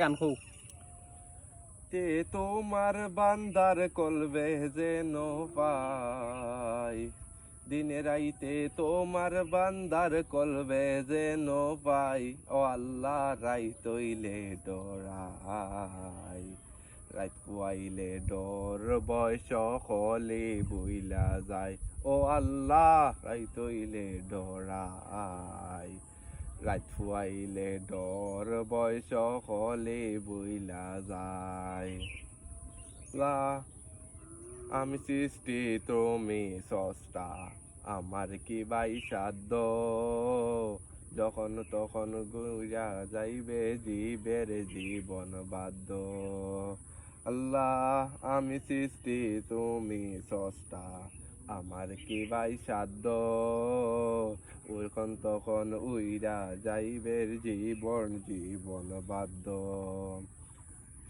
গান খুব তে তোমার বান্দার কলবে যেন পাই, দিনে রাইতে তোমার বান্দার কলবে যেন পাই। ও আল্লাহ রাইত হইলে ডরাই, রাইত পুয়াইলে ডর বয়স হলে বইলা যায়। ও আল্লাহ রাইত হইলে ডরাই, রাত ফুয়াইলে ডর বয়স হলে বইলা যায়। লা আমি সৃষ্টি তুমি স্রষ্টা, আমার কি বাই সাধ্য, যখন তখন ঘুরা যাইবে জীবের জীবন বাধ্য। আল্লাহ আমি সৃষ্টি তুমি স্রষ্টা, আমার কি বাই সাধ্য, ওইখন তখন উইরা যাইবের জীবন জীবন বাধ্য।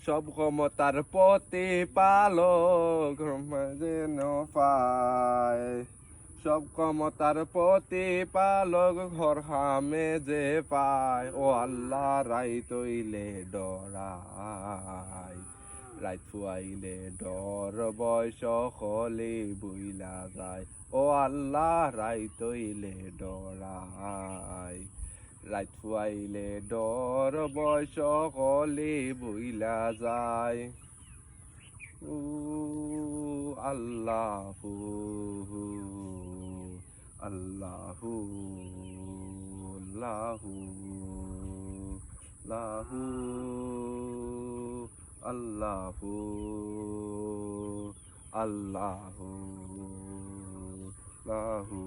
সব ক্ষমতার প্রতিপালক যেন পায়, সব ক্ষমতার প্রতিপালক ঘর হামে যে পায়। ও আল্লাহ রাইত হইলে ডরাই, রাইত ফুয়াইলে ডর বয়স হলে বইলা যায়। ও আল্লাহ রাইত হইলে ডরাই, রাইত ফুয়াইলে ডর বয়স হলে বইলা যায়। ও আল্লাহু আল্লাহু আল্লাহু লাহু আল্লাহু আল্লাহু লাহু।